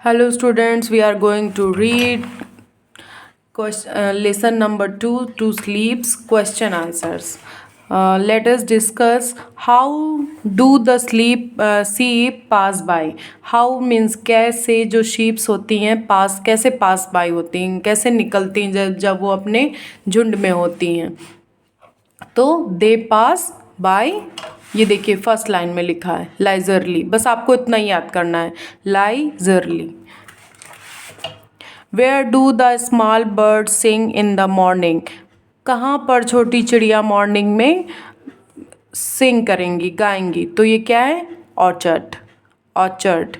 Hello students, we are going to read lesson number 2 to sleeps question answers. Let us discuss how do the sheep pass by. How means कैसे जो sheeps होती हैं पास कैसे pass by होती हैं, कैसे निकलती हैं जब वो अपने झुंड में होती हैं. तो दे पास बाय, ये देखिए फर्स्ट लाइन में लिखा है लाइजरली, बस आपको इतना ही याद करना है leisurely. Where do the small bird sing in the morning. कहाँ पर छोटी चिड़िया मॉर्निंग में सिंग करेंगी, गाएंगी. तो ये क्या है, ऑर्चर्ड. ऑर्चर्ड,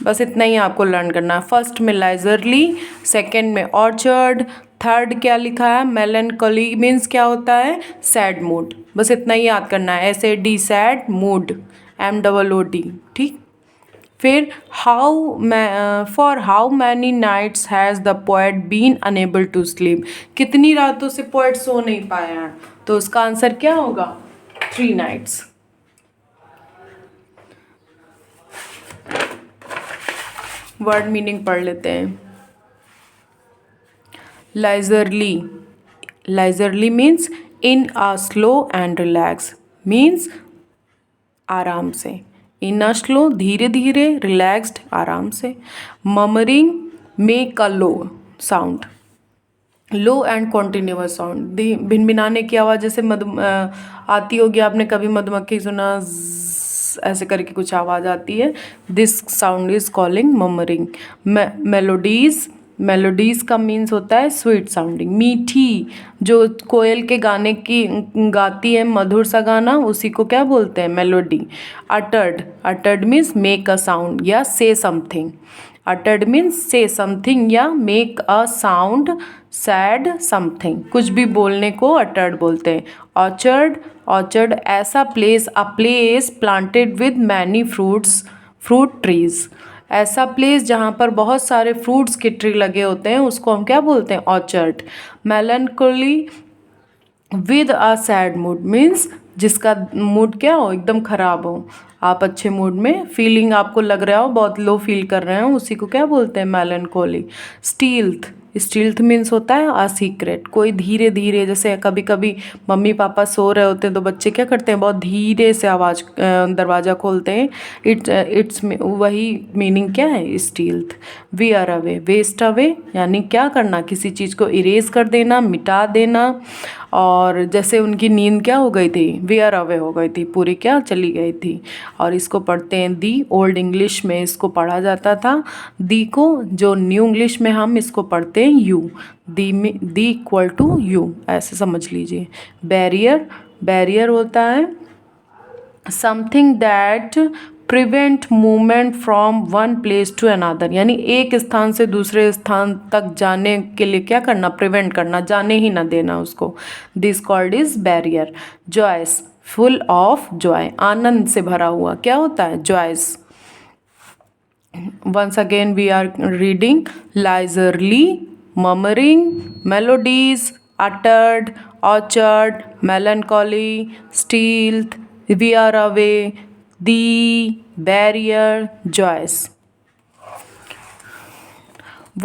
बस इतना ही आपको लर्न करना है. फर्स्ट में लाइजरली, सेकंड में ऑर्चर्ड, थर्ड क्या लिखा है मेलनकोली मीन्स क्या होता है, सैड मूड. बस इतना ही याद करना है, SAD सैड मूड, MOOD. ठीक. फिर for how many nights has the poet been unable to sleep. कितनी रातों से पोएट सो नहीं पाया है. तो उसका आंसर क्या होगा, 3 नाइट्स. वर्ड मीनिंग पढ़ लेते हैं. लाइजरली, लाइजरली means in a slow and relax, means आराम से. इन अ स्लो धीरे धीरे, रिलैक्स्ड आराम से. Murmuring make a low sound, low and continuous sound. भिनभिनाने की आवाज़ जैसे आती होगी, आपने कभी मधुमक्खी सुना ऐसे करके कुछ आवाज़ आती है. This sound is calling murmuring. Melodies, melodies का मीन्स होता है स्वीट साउंडिंग, मीठी. जो कोयल के गाने की गाती है मधुर सा गाना, उसी को क्या बोलते हैं, melody. Uttered, uttered means make a sound या say something. Uttered means say something या make a sound, said something. कुछ भी बोलने को अटर्ड बोलते हैं. ऑर्चर्ड, ऑर्चर्ड ऐसा place, a place planted with many fruits, fruit trees. ऐसा प्लेस जहाँ पर बहुत सारे फ्रूट्स के ट्री लगे होते हैं, उसको हम क्या बोलते हैं, orchard. Melancholy with a sad mood means जिसका मूड क्या हो, एकदम ख़राब हो. आप अच्छे मूड में, फीलिंग आपको लग रहा हो बहुत लो फील कर रहे हो, उसी को क्या बोलते हैं, मेलनकोली. स्टील्थ, स्टील्थ मीन्स होता है अ सीक्रेट. कोई धीरे धीरे, जैसे कभी कभी मम्मी पापा सो रहे होते हैं तो बच्चे क्या करते हैं, बहुत धीरे से आवाज़ दरवाज़ा खोलते हैं. इट्स वही मीनिंग क्या है, stealth. We are away, waste away यानी क्या करना, किसी चीज़ को इरेज कर देना, मिटा देना. और जैसे उनकी नींद क्या हो गई थी, वेयर अवे हो गई थी, पूरी क्या चली गई थी. और इसको पढ़ते हैं दी. ओल्ड इंग्लिश में इसको पढ़ा जाता था दी को, जो न्यू इंग्लिश में हम इसको पढ़ते हैं you. Thee equal to you, ऐसे समझ लीजिए. बैरियर, बैरियर होता है something that prevent movement from one place to another, यानी एक स्थान से दूसरे स्थान तक जाने के लिए क्या करना, प्रिवेंट करना, जाने ही ना देना उसको. This called is barrier. Joyous, full of joy, आनंद से भरा हुआ, क्या होता है, joyous. Once again we are reading leisurely, murmuring, melodies, uttered, orchard, melancholy, stealth, veer away, the, barrier, joyous.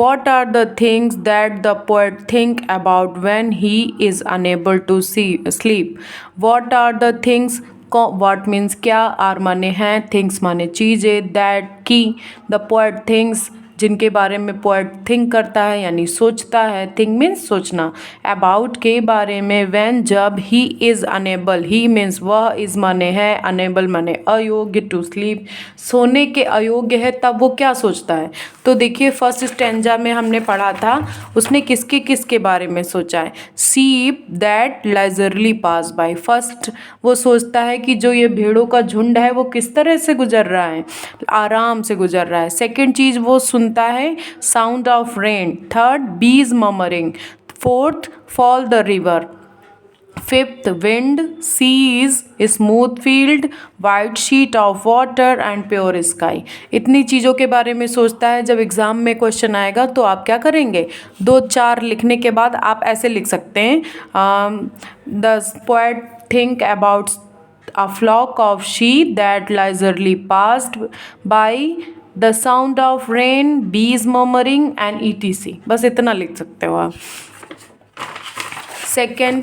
What are the things that the poet think about when he is unable to sleep? What are the things, what means क्या, are माने हैं, things माने चीज़ें, that की, the poet thinks जिनके बारे में poet think करता है यानी सोचता है. थिंक मीन्स सोचना. अबाउट के बारे में. व्हेन जब. He is unable, he means वह, इज़ माने है, अनेबल माने अयोग्य, टू स्लीप सोने के अयोग्य है, तब वो क्या सोचता है. तो देखिए फर्स्ट स्टैंजा में हमने पढ़ा था, उसने किसके किसके बारे में सोचा है, sheep that leisurely pass by. First वो सोचता है कि जो ये भेड़ों का झुंड है वो किस तरह से गुजर रहा है, आराम से गुजर रहा है. सेकंड चीज़ वो सुनता है sound of rain. Third bees murmuring. Fourth fall the river. Fifth wind, seas, smooth field, white sheet of water and pure sky. इतनी चीज़ों के बारे में सोचता है. जब एग्ज़ाम में क्वेश्चन आएगा तो आप क्या करेंगे, 2-4 लिखने के बाद आप ऐसे लिख सकते हैं, the poet think about a flock of sheep that leisurely passed by the sound of rain, bees murmuring and ETC। बस इतना लिख सकते हो आप। Second,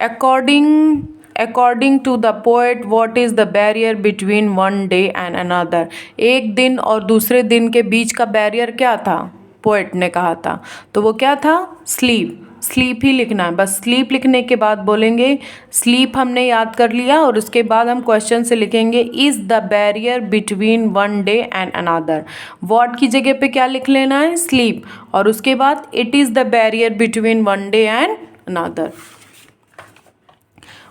according to the poet what is the barrier between one day and another. एक दिन और दूसरे दिन के बीच का बैरियर क्या था, पोएट ने कहा था, तो वो क्या था, स्लीप। स्लीप ही लिखना है बस। स्लीप लिखने के बाद बोलेंगे, स्लीप हमने याद कर लिया, और उसके बाद हम क्वेश्चन से लिखेंगे is the barrier between one day and another. What की जगह पे क्या लिख लेना है, स्लीप, और उसके बाद it is the barrier between one day and another.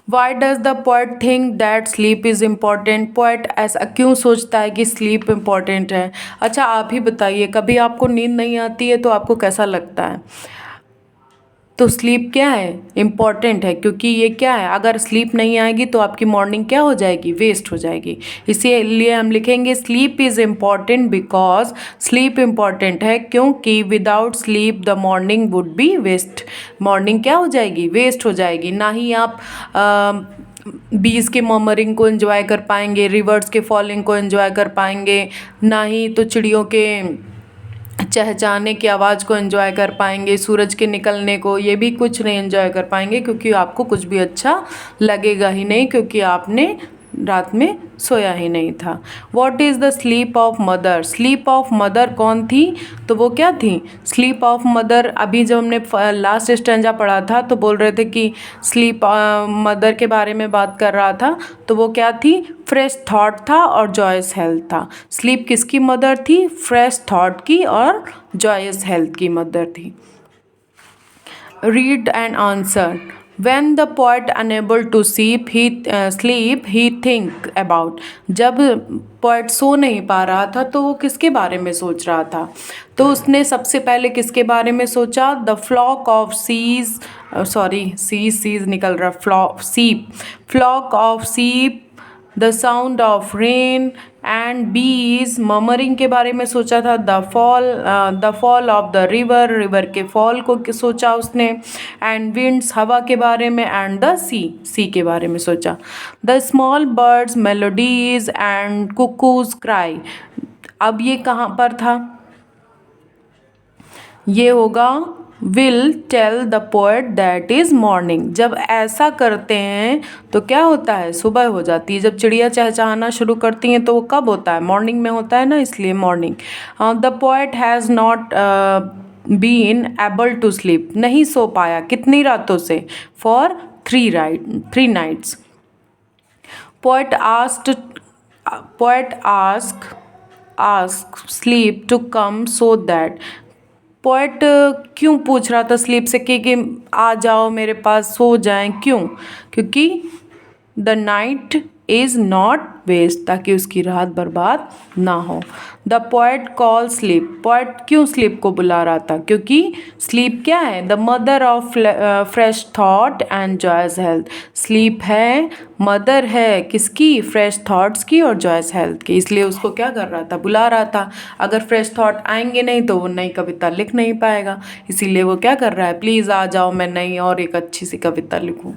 Why does the poet think that sleep is important. Poet ऐसा क्यों सोचता है कि स्लीप इम्पॉर्टेंट है। अच्छा आप ही बताइए, कभी आपको नींद नहीं आती है तो आपको कैसा लगता है। तो स्लीप क्या है, इम्पॉर्टेंट है, क्योंकि ये क्या है, अगर स्लीप नहीं आएगी तो आपकी मॉर्निंग क्या हो जाएगी, वेस्ट हो जाएगी। इसीलिए हम लिखेंगे sleep is important because sleep important है, क्योंकि without sleep the morning would be waste. Morning क्या हो जाएगी, वेस्ट हो जाएगी। ना ही आप बीज के मर्मरिंग को एंजॉय कर पाएंगे, रिवर्स के फॉलिंग को एंजॉय कर पाएंगे, ना ही तो चिड़ियों के चहचहाने की आवाज़ को एंजॉय कर पाएंगे, सूरज के निकलने को, ये भी कुछ नहीं एंजॉय कर पाएंगे, क्योंकि आपको कुछ भी अच्छा लगेगा ही नहीं, क्योंकि आपने रात में सोया ही नहीं था। What is the sleep of mother. Sleep of mother कौन थी, तो वो क्या थी, स्लीप ऑफ मदर। अभी जब हमने लास्ट स्टैंजा पढ़ा था तो बोल रहे थे कि स्लीप मदर के बारे में बात कर रहा था, तो वो क्या थी, फ्रेश थॉट था और जॉयस हेल्थ था। स्लीप किसकी मदर थी, फ्रेश थॉट की और जॉयस हेल्थ की मदर थी। Read and answer. When the poet unable to sleep, he think about। जब पोएट सो नहीं पा रहा था तो वो किसके बारे में सोच रहा था, तो उसने सबसे पहले किसके बारे में सोचा, the flock of sheep, sheep निकल रहा, flock of sheep, the sound of rain and bees murmuring के बारे में सोचा था। The fall of the river के फॉल को सोचा उसने, एंड विंड्स हवा के बारे में, एंड द सी के बारे में सोचा। The small birds melodies and cuckoos cry. अब ये कहाँ पर था, ये होगा will tell the poet that is morning. जब ऐसा करते हैं तो क्या होता है, सुबह हो जाती है। जब चिड़िया चहचहाना शुरू करती हैं तो वो कब होता है, मॉर्निंग में होता है ना, इसलिए morning. The poet has not been able to sleep. नहीं सो पाया, कितनी रातों से, for 3 nights. Poet ask sleep to come so that. Poet क्यों पूछ रहा था स्लीप से कि आ जाओ मेरे पास, सो जाएं, क्यों, क्योंकि the night is not waste, ताकि उसकी रात बर्बाद ना हो। The poet call sleep. Poet क्यों स्लीप को बुला रहा था, क्योंकि स्लीप क्या है, the mother of fresh thought and joyous health. Sleep है, मदर है किसकी, फ्रेश थॉट्स की और जॉयस हेल्थ की, इसलिए उसको क्या कर रहा था, बुला रहा था। अगर फ्रेश थॉट आएंगे नहीं तो वो नई कविता लिख नहीं पाएगा, इसीलिए वो क्या कर रहा है, प्लीज़ आ जाओ मैं नई और एक अच्छी सी कविता लिखूँ।